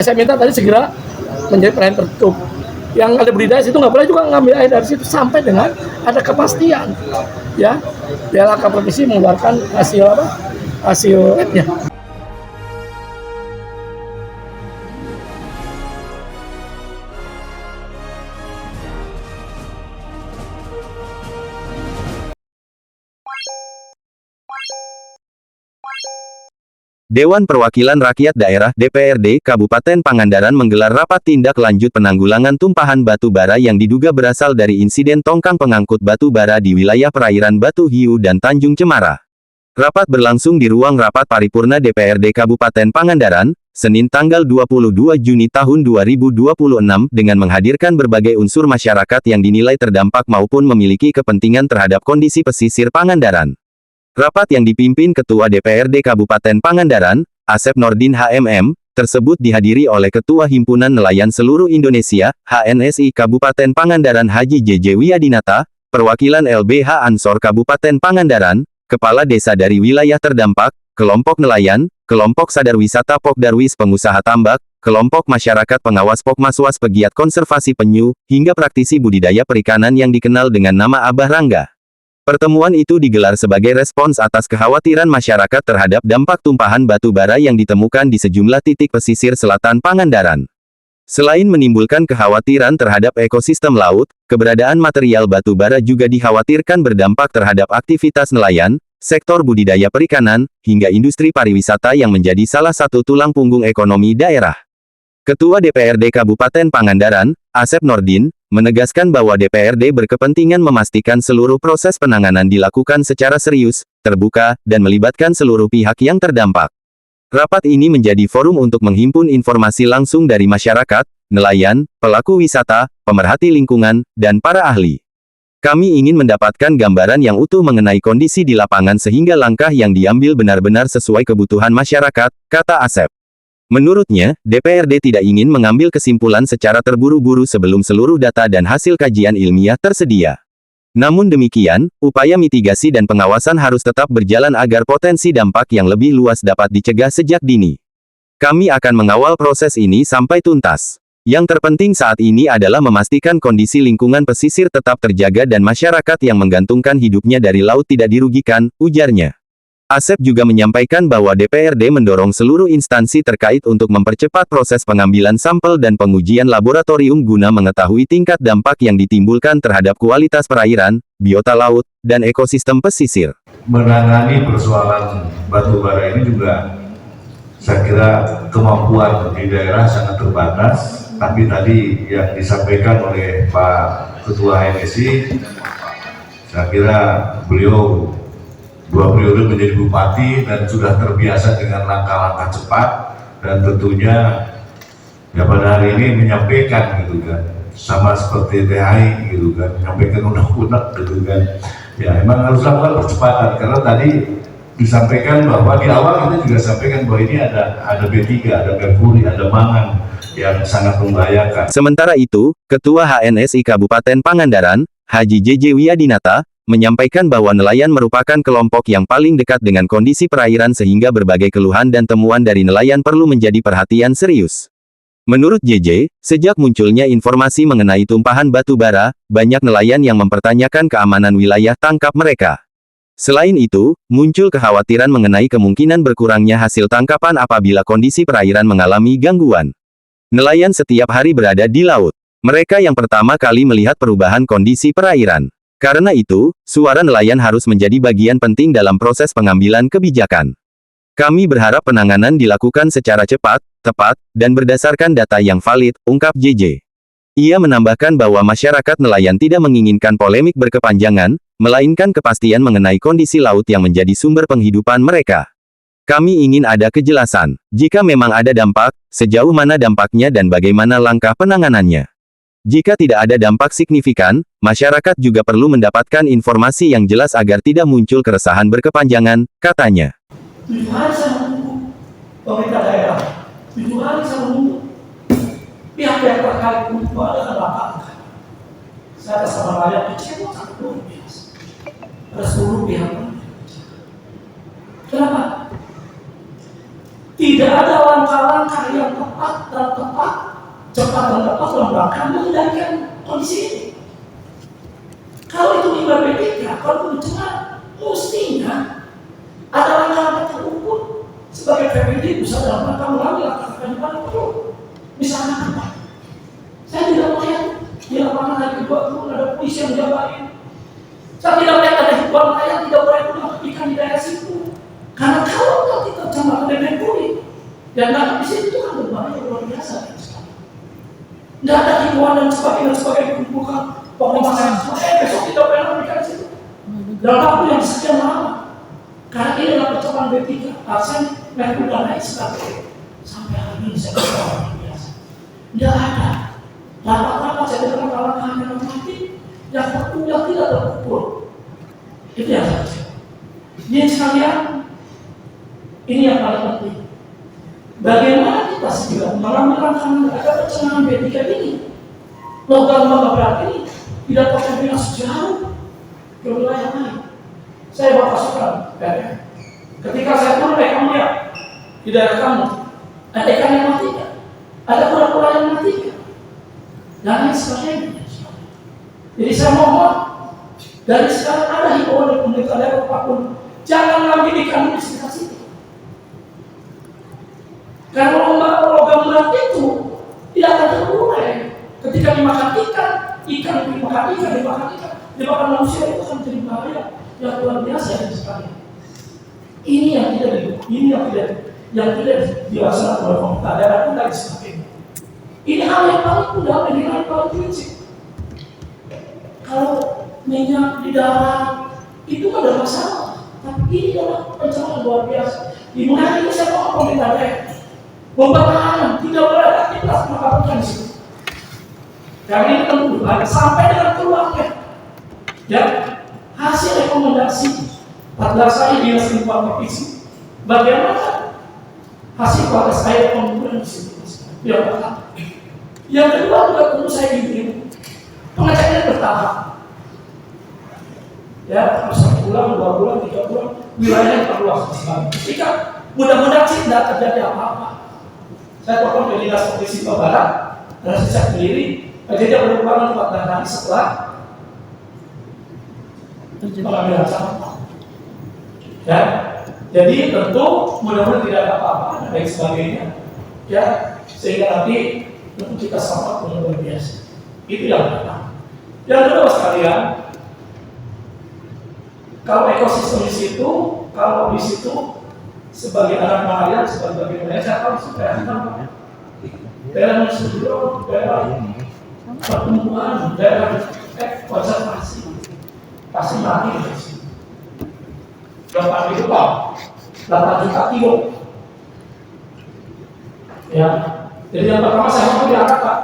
Saya minta tadi segera menjadi perayaan tertutup. Yang ada budidaya itu nggak boleh juga ngambil air dari situ sampai dengan ada kepastian. Ya, DLHK provinsi mengeluarkan hasil apa? Hasil labnya. Dewan Perwakilan Rakyat Daerah (DPRD) Kabupaten Pangandaran menggelar rapat tindak lanjut penanggulangan tumpahan batu bara yang diduga berasal dari insiden tongkang pengangkut batu bara di wilayah perairan Batu Hiu dan Tanjung Cemara. Rapat berlangsung di ruang rapat paripurna DPRD Kabupaten Pangandaran, Senin tanggal 22 Juni tahun 2026 dengan menghadirkan berbagai unsur masyarakat yang dinilai terdampak maupun memiliki kepentingan terhadap kondisi pesisir Pangandaran. Rapat yang dipimpin Ketua DPRD Kabupaten Pangandaran, Asep Nordin HMM, tersebut dihadiri oleh Ketua Himpunan Nelayan Seluruh Indonesia, HNSI Kabupaten Pangandaran Haji JJ Wiyadinata, perwakilan LBH Ansor Kabupaten Pangandaran, Kepala Desa dari wilayah terdampak, kelompok nelayan, kelompok sadar wisata Pokdarwis pengusaha tambak, kelompok masyarakat pengawas Pokmaswas pegiat konservasi penyu, hingga praktisi budidaya perikanan yang dikenal dengan nama Abah Rangga. Pertemuan itu digelar sebagai respons atas kekhawatiran masyarakat terhadap dampak tumpahan batu bara yang ditemukan di sejumlah titik pesisir selatan Pangandaran. Selain menimbulkan kekhawatiran terhadap ekosistem laut, keberadaan material batu bara juga dikhawatirkan berdampak terhadap aktivitas nelayan, sektor budidaya perikanan, hingga industri pariwisata yang menjadi salah satu tulang punggung ekonomi daerah. Ketua DPRD Kabupaten Pangandaran, Asep Nordin, menegaskan bahwa DPRD berkepentingan memastikan seluruh proses penanganan dilakukan secara serius, terbuka, dan melibatkan seluruh pihak yang terdampak. Rapat ini menjadi forum untuk menghimpun informasi langsung dari masyarakat, nelayan, pelaku wisata, pemerhati lingkungan, dan para ahli. Kami ingin mendapatkan gambaran yang utuh mengenai kondisi di lapangan sehingga langkah yang diambil benar-benar sesuai kebutuhan masyarakat, kata Asep. Menurutnya, DPRD tidak ingin mengambil kesimpulan secara terburu-buru sebelum seluruh data dan hasil kajian ilmiah tersedia. Namun demikian, upaya mitigasi dan pengawasan harus tetap berjalan agar potensi dampak yang lebih luas dapat dicegah sejak dini. Kami akan mengawal proses ini sampai tuntas. Yang terpenting saat ini adalah memastikan kondisi lingkungan pesisir tetap terjaga dan masyarakat yang menggantungkan hidupnya dari laut tidak dirugikan, ujarnya. Asep juga menyampaikan bahwa DPRD mendorong seluruh instansi terkait untuk mempercepat proses pengambilan sampel dan pengujian laboratorium guna mengetahui tingkat dampak yang ditimbulkan terhadap kualitas perairan, biota laut, dan ekosistem pesisir. Menangani persoalan batu bara ini juga, saya kira kemampuan di daerah sangat terbatas, tapi tadi yang disampaikan oleh Pak Ketua HNSI, saya kira beliau 2 periode menjadi bupati dan sudah terbiasa dengan langkah-langkah cepat dan tentunya ya pada hari ini menyampaikan gitu kan, sama seperti THI gitu kan, menyampaikan undang-undang gitu kan, ya emang harus lakukan percepatan karena tadi disampaikan bahwa di awal kita juga sampaikan bahwa ini ada B3, ada merkuri, ada mangan yang sangat membahayakan. Sementara itu, Ketua HNSI Kabupaten Pangandaran, Haji JJ Wiyadinata, menyampaikan bahwa nelayan merupakan kelompok yang paling dekat dengan kondisi perairan sehingga berbagai keluhan dan temuan dari nelayan perlu menjadi perhatian serius. Menurut JJ, sejak munculnya informasi mengenai tumpahan batu bara, banyak nelayan yang mempertanyakan keamanan wilayah tangkap mereka. Selain itu, muncul kekhawatiran mengenai kemungkinan berkurangnya hasil tangkapan apabila kondisi perairan mengalami gangguan. Nelayan setiap hari berada di laut. Mereka yang pertama kali melihat perubahan kondisi perairan. Karena itu, suara nelayan harus menjadi bagian penting dalam proses pengambilan kebijakan. Kami berharap penanganan dilakukan secara cepat, tepat, dan berdasarkan data yang valid, ungkap JJ. Ia menambahkan bahwa masyarakat nelayan tidak menginginkan polemik berkepanjangan, melainkan kepastian mengenai kondisi laut yang menjadi sumber penghidupan mereka. Kami ingin ada kejelasan, jika memang ada dampak, sejauh mana dampaknya dan bagaimana langkah penanganannya. Jika tidak ada dampak signifikan, masyarakat juga perlu mendapatkan informasi yang jelas agar tidak muncul keresahan berkepanjangan, katanya. 7 hari saya menunggu pemerintah daerah, 7 hari saya menunggu pihak-pihak terkait untuk ada lapangan. Saya atas nama rakyat kecewa sangat luar biasa. Ada seluruh pihak. Kenapa? Tidak ada langkah-langkah yang tepat tepat dan tepat, cepat dan tepat dalam rangka mengendalikan kondisi ini. Kalau itu limbah B3, kalau itu dicegah, mestinya ada langkah terukur sebagai PPD bisa dalam rangka mengambil langkah yang perlu. Misalnya apa? Saya tidak melihat di lapangan hari kedua itu ada polisi yang menjagain. Saya tidak melihat ada ribuan nelayan tidak boleh menangkap ikan di daerah situ. Karena kalau nanti tercemar dengan kulit dan nangkap di situ itu kan berbahaya luar biasa. Tidak ada himbauan dan sebagainya dikumpulkan. Pokoknya besok kita boleh menangkap di situ. Dalam waktu yang sekian lama. Karena ini adalah percobaan B3, arsen mereka sudah naik sekali. Sampai hari ini saya berkata luar biasa. Tidak ada. Rapat-rapat saya dengan kawan-kawan yang normatif yang tidak terukur. Itu yang saya cakap. Ini sekalian, ini yang paling penting. Bagaimana kita segera mengambil langkah agar pencemaran B3 ini, logam-logam berat ini tidak terkontaminasi jauh ke wilayah lain. Saya bawa pasukan, ketika saya turun kamu lihat di daerah kamu ada ikan yang mati, ada kura-kura yang mati, dan lain sebagainya. Jadi saya mohon dari sekarang ada himbauan dari pemerintah daerah apapun, jangan ngambil ikan di sekitar situ. Karena logam berat itu tidak akan terurai. Ketika dimakan ikan dimakan manusia itu akan menjadi bahaya yang luar biasa sekali. Ini yang tidak dilaksanakan oleh pemerintah daerah dan lain sebagainya. Ini hal yang paling fundamental, ini hal yang paling prinsip. Kalau minyak di darat itu kan ada masalah, tapi ini adalah pencemaran luar biasa. Dimana ini saya mau pemerintah daerah mempertahankan tidak boleh ada aktivitas melakukan di situ. Karena ini tentu sampai dengan keluarnya. Ya, hasil rekomendasi 14 saya dinas lingkungan provinsi. Bagaimana hasil kualitas air pengumpulan di situ? Yang pertama. Yang kedua juga tentu saya ingin pengecekan bertahap. Ya, harus 1 bulan, 2 bulan, 3 bulan, wilayahnya perluas sekali. Jika mudah-mudahan sih tidak terjadi apa-apa. Saya telepon ke dinas provinsi Papua Barat dan saya sendiri. Jadi berkurang 4 hari setelah pengambilan sampah. Ya, jadi tentu mudah-mudahan tidak ada apa-apa dan lain sebagainya. Ya, sehingga nanti tentu kita sampah punya luar biasa. Itu yang pertama. Yang kedua sekalian, kalau ekosistem di situ, kalau di situ sebagai anak nelayan, sebagai Indonesia kalau sudah daerah Nusantara, daerah pertumbuhan, daerah konservasi pasti mati di sini. Berapa itu Pak? 8 juta kilo. Ya, jadi yang pertama saya mau diangkat Pak.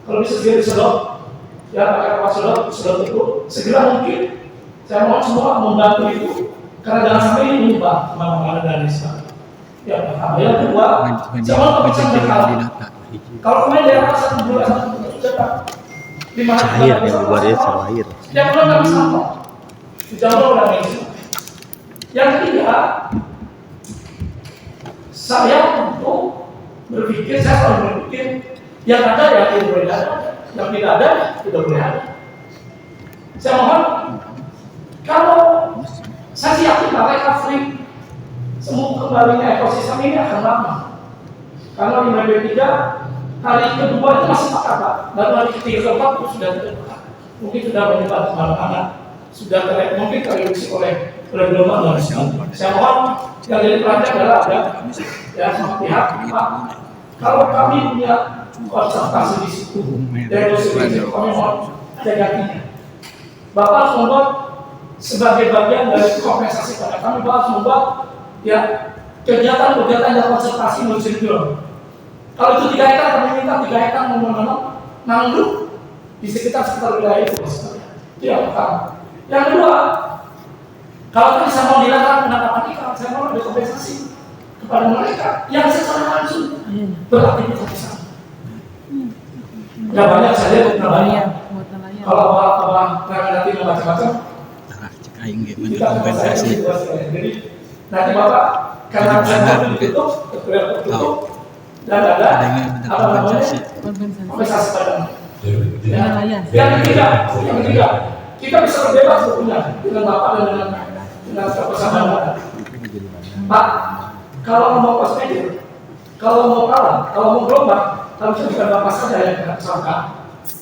Kalau bisa segera disedot, ya pakai kapal sedot itu segera mungkin. Saya mau semua membantu itu, karena jangan sampai ini menyebab kemana-mana dan sebagainya. Ya pertama, yang kedua, saya mau berbicara berkala. Kalau kemarin daerah 1 bulan cair yang dibuatnya cair. Yang belum kami sampah, dijawab oleh ini. Yang ketiga, saya untuk berpikir, saya selalu berpikir yang ada ya tidak boleh ada, yang tidak ada tidak boleh ada. Saya mohon, kalau saya yakin mereka free, semua kembalinya ekosistem ini akan lama. Karena di B3 hari kedua itu masih pakai Pak, dan hari ketiga keempat itu sudah tidak. Mungkin sudah menyebar kemana-mana, sudah mungkin tereduksi oleh gelombang dan sebagainya. Saya mohon yang jadi perhatian adalah ada ya semua pihak Pak. Kalau kami punya konsentrasi di situ, dari situ kami mohon jaga. Bapak harus membuat sebagai bagian dari kompensasi pada kami, Bapak harus membuat ya kegiatan-kegiatan yang konsentrasi musim dulu. Kalau itu 3 hektar, kami minta 3 hektar menanam mangrove di sekitar wilayah itu. Itu yang pertama. Yang kedua, kalau tadi saya mau dilarang penangkapan ikan, saya mau ada kompensasi kepada mereka yang secara langsung beraktivitas di sana. Ya banyak saya lihat banyak. Kalau abang nanti membaca-baca, kita kompensasi. Jadi nanti Bapak karena saya mau ditutup, dan ada apa namanya kompensasi padang. Yang ketiga, kita bisa berbebas berpunya dengan bapak dan dengan persahabatan. Pak, kalau mau kosmetik, kalau mau kalah, kalau mau gelombang, harusnya bukan bapak saja yang kena kesalahan.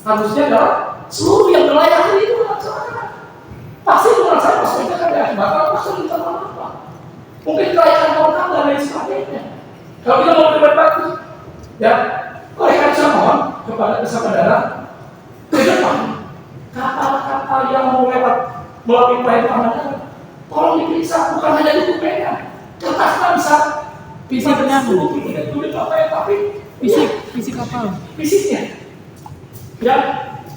Harusnya adalah seluruh yang melayani itu kena kesalahan. Pasti menurut saya kosmetik kan ya, bapak pasti minta apa? Mungkin kelayakan orang dan lain sebagainya. Kalau kita mau berbagi, ya, oleh karena saya mohon kepada kesadaran ke depan, kata-kata yang mau lewat melalui proyek Pangandaran, tolong diperiksa bukan hanya dokumennya, kertasnya bisa menyambung, tulis apa ya, tapi fisik kapal, fisiknya, ya,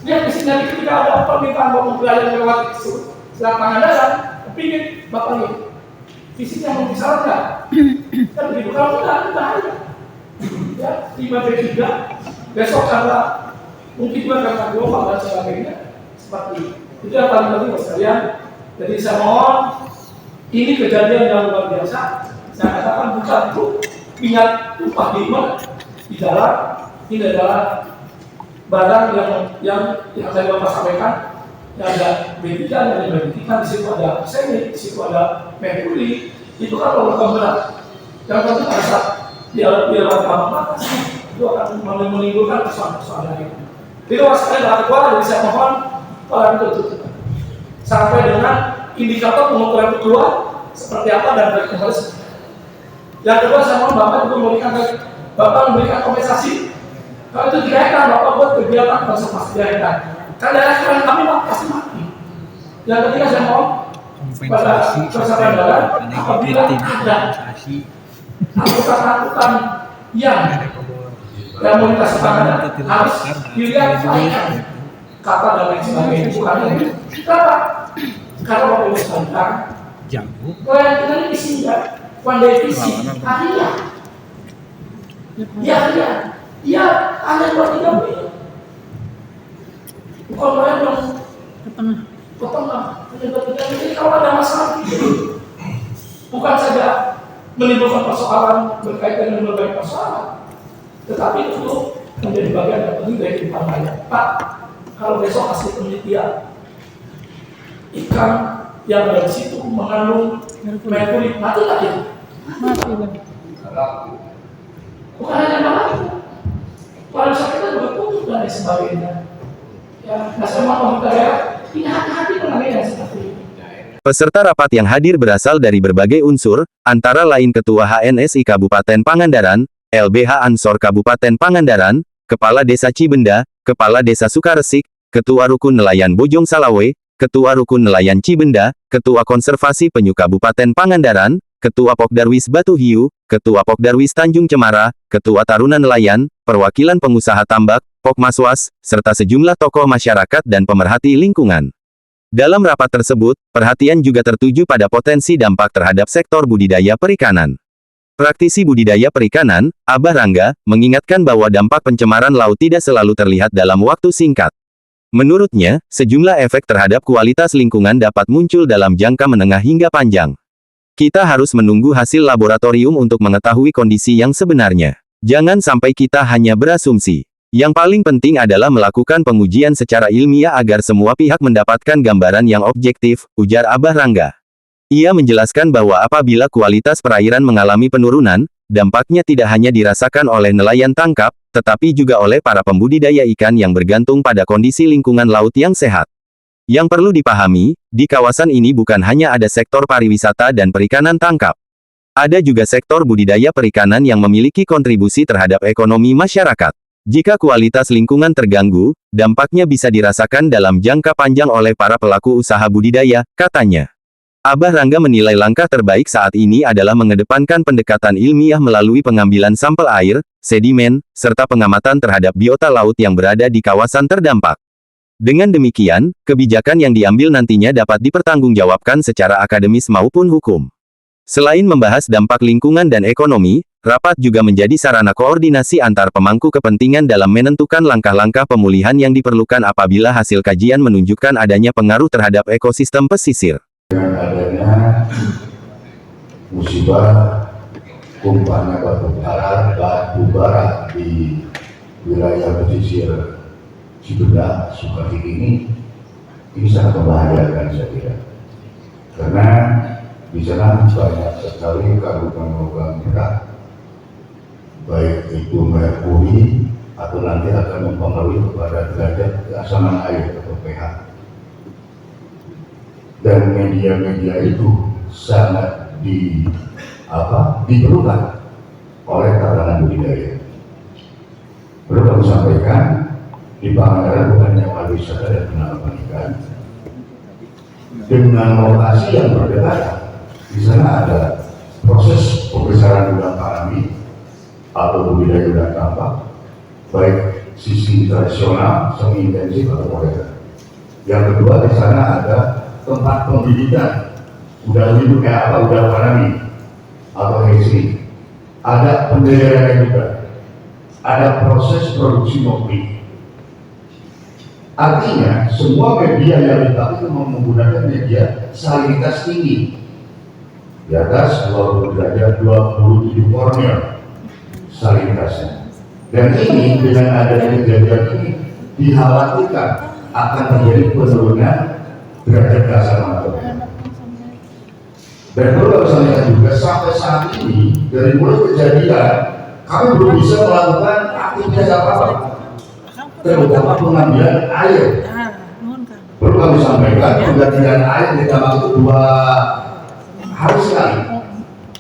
dia fisiknya ketika ada permintaan mau belajar lewat Selat Pangandaran, kepingin bapak lihat fisiknya mau bisa enggak? Kan begitu, kalau tidak ada bahaya. Ya, 5B3 besok karena mungkin juga karena gelombang dan sebagainya seperti itu yang paling penting Mas sekalian. Jadi saya mohon, ini kejadian yang luar biasa. Saya katakan bukan itu minyak tumpah di dalam, ini adalah barang yang saya bapak sampaikan. Yang ada B3, yang ada B3, di situ ada arsenik, di situ ada merkuri, itu kan logam berat. Yang penting asap di dalam kamar itu akan menimbulkan persoalan lain. Itu masalahnya dalam kuala, jadi saya mohon kalau itu sampai dengan indikator pengukuran keluar seperti apa dan bagaimana. Yang kedua saya mohon bapak juga memberikan kompensasi. Kalau itu 3 hektar, bapak buat kegiatan konservasi 3 hektar. Kan daerah kalian kami pasti mati. Yang ketiga saya mohon pada kesadaran apabila ada angkutan yang mau dikasih tangan harus dilihat kata dan lain sebagainya bukan itu. Kenapa? Karena waktu itu sebentar proyek kita ini sehingga kondisi harian dia ada 2-3 mil bukan proyek yang ke tengah. Jadi kalau ada masalah bukan saja menimbulkan persoalan berkaitan dengan berbagai persoalan, tetapi itu menjadi bagian yang penting dari kehidupan rakyat. Pak, kalau besok hasil penelitian ikan yang ada di situ mengandung merkuri, mati tak itu? Mati. Bukan hanya mati, pariwisata juga putus dan lain sebagainya. Ya, nah saya mau daerah ini hati-hati penanganan seperti ini. Peserta rapat yang hadir berasal dari berbagai unsur, antara lain Ketua HNSI Kabupaten Pangandaran, LBH Ansor Kabupaten Pangandaran, Kepala Desa Cibenda, Kepala Desa Sukaresik, Ketua Rukun Nelayan Bojong Salawe, Ketua Rukun Nelayan Cibenda, Ketua Konservasi Penyu Kabupaten Pangandaran, Ketua Pokdarwis Batu Hiu, Ketua Pokdarwis Tanjung Cemara, Ketua Taruna Nelayan, perwakilan pengusaha tambak, Pokmaswas, serta sejumlah tokoh masyarakat dan pemerhati lingkungan. Dalam rapat tersebut, perhatian juga tertuju pada potensi dampak terhadap sektor budidaya perikanan. Praktisi budidaya perikanan, Abah Rangga, mengingatkan bahwa dampak pencemaran laut tidak selalu terlihat dalam waktu singkat. Menurutnya, sejumlah efek terhadap kualitas lingkungan dapat muncul dalam jangka menengah hingga panjang. Kita harus menunggu hasil laboratorium untuk mengetahui kondisi yang sebenarnya. Jangan sampai kita hanya berasumsi. Yang paling penting adalah melakukan pengujian secara ilmiah agar semua pihak mendapatkan gambaran yang objektif, ujar Abah Rangga. Ia menjelaskan bahwa apabila kualitas perairan mengalami penurunan, dampaknya tidak hanya dirasakan oleh nelayan tangkap, tetapi juga oleh para pembudidaya ikan yang bergantung pada kondisi lingkungan laut yang sehat. Yang perlu dipahami, di kawasan ini bukan hanya ada sektor pariwisata dan perikanan tangkap. Ada juga sektor budidaya perikanan yang memiliki kontribusi terhadap ekonomi masyarakat. Jika kualitas lingkungan terganggu, dampaknya bisa dirasakan dalam jangka panjang oleh para pelaku usaha budidaya, katanya. Abah Rangga menilai langkah terbaik saat ini adalah mengedepankan pendekatan ilmiah melalui pengambilan sampel air, sedimen, serta pengamatan terhadap biota laut yang berada di kawasan terdampak. Dengan demikian, kebijakan yang diambil nantinya dapat dipertanggungjawabkan secara akademis maupun hukum. Selain membahas dampak lingkungan dan ekonomi, rapat juga menjadi sarana koordinasi antar pemangku kepentingan dalam menentukan langkah-langkah pemulihan yang diperlukan apabila hasil kajian menunjukkan adanya pengaruh terhadap ekosistem pesisir. Dengan adanya musibah tumpahannya batu bara di wilayah pesisir Cibedak, Sukabumi ini sangat membahayakan saya kira, karena di sana banyak sekali kandungan logam berat, baik itu merkuri atau nanti akan mempengaruhi kepada derajat keasaman air atau pH. Dan media-media itu sangat diperlukan oleh kalangan budidaya. Perlu kami sampaikan, di Pangandaran bukannya pariwisata dan penangkapan ikan, dengan lokasi yang berdekatan. Di sana ada proses pembesaran udang fanami atau budidaya udang tambak, baik sisi tradisional, semi intensif atau modern. Yang kedua, di sana ada tempat pembibitan udang itu kayak apa, udang fanami atau hatchery. Ada pendelerannya juga, ada proses produksi mobil. Artinya semua media yang dipakai itu menggunakan media salinitas tinggi, di atas 20 derajat, 27 Kornel salinitasnya. Dan ini dengan adanya kejadian ini dikhawatirkan akan terjadi penurunan derajat dasar matematika. Dan perlu kami sampaikan juga, sampai saat ini dari mulai kejadian kami belum bisa melakukan aktivitas apa-apa, terutama pengambilan air. Perlu kami sampaikan, penggantian air di tambak itu 2 hari sekali,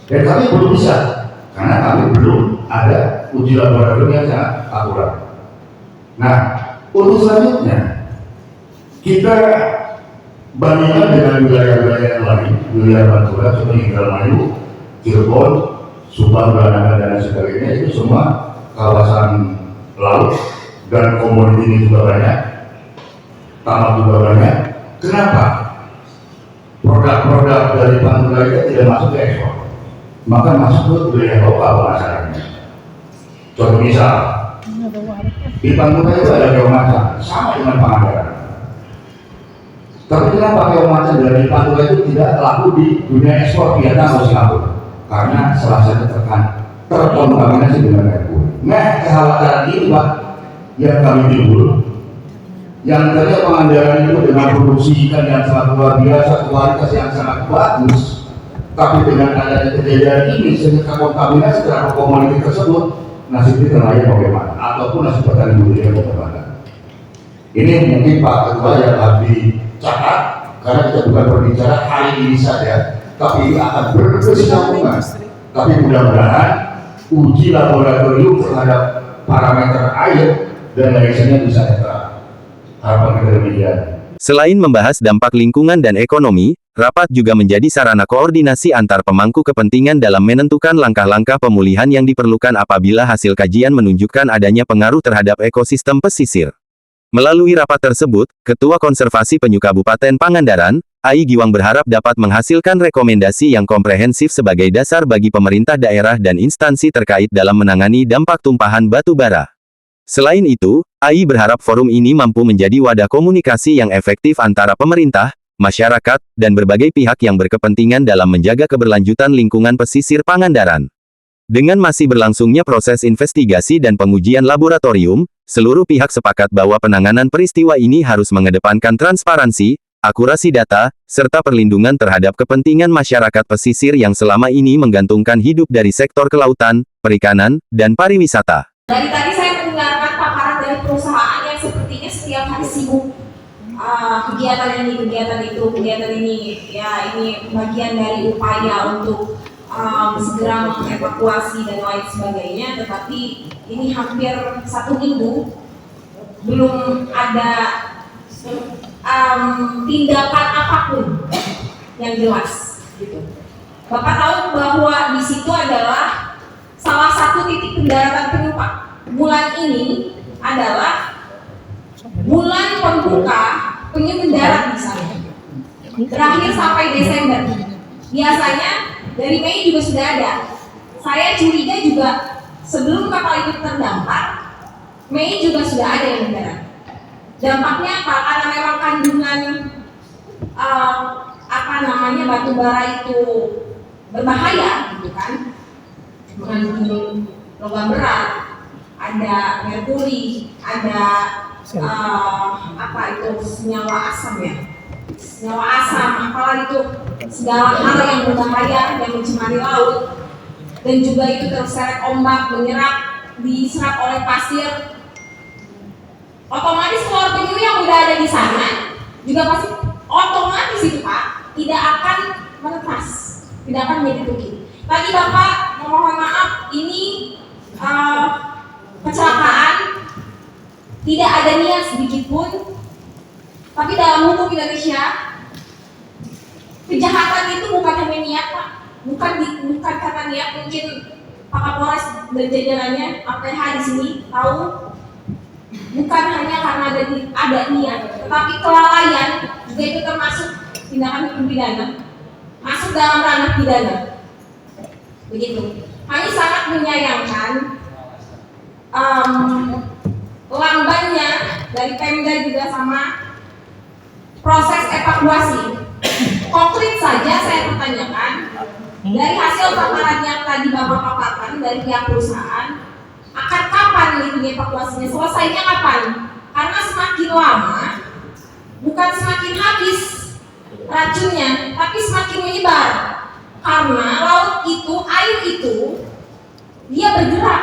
dan kami belum bisa karena kami belum ada uji laboratorium yang sangat akurat. Nah, untuk selanjutnya kita bandingkan dengan wilayah-wilayah yang lain, wilayah Pantura seperti Indramayu, Cirebon, Subang, Belanda, dan sebagainya. Itu semua kawasan laut dan komoditi ini juga banyak, tambak juga banyak. Kenapa produk-produk dari Pantura itu tidak masuk ke ekspor, maka masuk ke wilayah lokal masyarakatnya? Contoh misal, di Pantura itu ada biomasa sama dengan Pangandaran. Tapi kenapa biomasa dari Pantura itu tidak laku di dunia ekspor Vietnam atau Singapura? Karena salah satu terkontaminasi dengan merkuri. Nah, kekhawatiran ini Pak yang kami timbul, yang ternyata Pangandaran itu dengan produksi ikan yang sangat luar biasa, kualitas yang sangat bagus, tapi dengan adanya kejadian ini sehingga kontaminasi terhadap komoditi tersebut, nasib kita layak bagaimana? Ataupun nasib petani budidaya bagaimana? Ini mungkin Pak Ketua yang harus dicatat, karena kita bukan berbicara hari ini saja, tapi ini akan berkesinambungan. Tapi mudah-mudahan uji laboratorium terhadap parameter air dan lainnya bisa netral. Harapan kita demikian. Selain membahas dampak lingkungan dan ekonomi, rapat juga menjadi sarana koordinasi antar pemangku kepentingan dalam menentukan langkah-langkah pemulihan yang diperlukan apabila hasil kajian menunjukkan adanya pengaruh terhadap ekosistem pesisir. Melalui rapat tersebut, Ketua Konservasi Penyu Kabupaten Pangandaran, Ai Giwang berharap dapat menghasilkan rekomendasi yang komprehensif sebagai dasar bagi pemerintah daerah dan instansi terkait dalam menangani dampak tumpahan batu bara. Selain itu, Ai berharap forum ini mampu menjadi wadah komunikasi yang efektif antara pemerintah, masyarakat, dan berbagai pihak yang berkepentingan dalam menjaga keberlanjutan lingkungan pesisir Pangandaran. Dengan masih berlangsungnya proses investigasi dan pengujian laboratorium, seluruh pihak sepakat bahwa penanganan peristiwa ini harus mengedepankan transparansi, akurasi data, serta perlindungan terhadap kepentingan masyarakat pesisir yang selama ini menggantungkan hidup dari sektor kelautan, perikanan, dan pariwisata. Dari tadi saya mendengarkan paparan dari perusahaan yang sepertinya setiap hari sibuk kegiatan ini, kegiatan itu, kegiatan ini. Ya, ini bagian dari upaya untuk segera mengevakuasi dan lain sebagainya. Tetapi ini hampir 1 minggu belum ada tindakan apapun yang jelas. Gitu. Bapak tahu bahwa di situ adalah salah satu titik pendaratan penumpang. Bulan ini adalah bulan pembuka penyu mendarat di sana. Terakhir sampai Desember. Biasanya dari Mei juga sudah ada. Saya curiga juga sebelum kapal itu terdampar, Mei juga sudah ada yang mendarat. Dampaknya apa? Karena memang kandungan batu bara itu berbahaya, gitu kan? mengandung logam berat, ada merkuri, ada apa itu senyawa asam ya, senyawa asam, apalah itu segala hal yang berbahaya yang mencemari laut, dan juga itu terseret ombak, menyerap, diserap oleh pasir. Otomatis telur penyu yang udah ada di sana juga pasti otomatis itu Pak tidak akan menetas, tidak akan menjadi tukik. Tadi Bapak mohon maaf, ini kecelakaan, tidak ada niat sedikit pun, tapi dalam hukum Indonesia kejahatan itu bukan hanya niat Pak, bukan karena niat. Mungkin Pak Kapolres dan jajarannya APH di sini tahu, bukan hanya karena ada niat, tetapi kelalaian juga itu termasuk tindakan hukum pidana, masuk dalam ranah pidana. Begitu. Kami sangat menyayangkan lambannya dari Pemda juga sama proses evakuasi. Konkret saja saya pertanyakan, dari hasil paparan yang tadi Bapak paparkan dari pihak perusahaan, akan kapan itu evakuasinya? Selesainya kapan? Karena semakin lama, bukan semakin habis racunnya, tapi semakin menyebar. Karena laut itu, air itu, dia bergerak,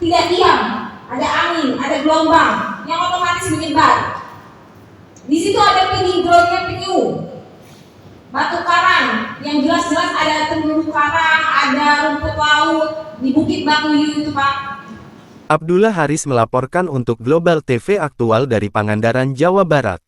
tidak diam. Ada angin, ada gelombang yang otomatis menyebar. Di situ ada penyu, batu karang, yang jelas-jelas ada terumbu karang, ada rumput laut di Bukit Batuyu itu Pak. Abdullah Haris melaporkan untuk Global TV Aktual dari Pangandaran, Jawa Barat.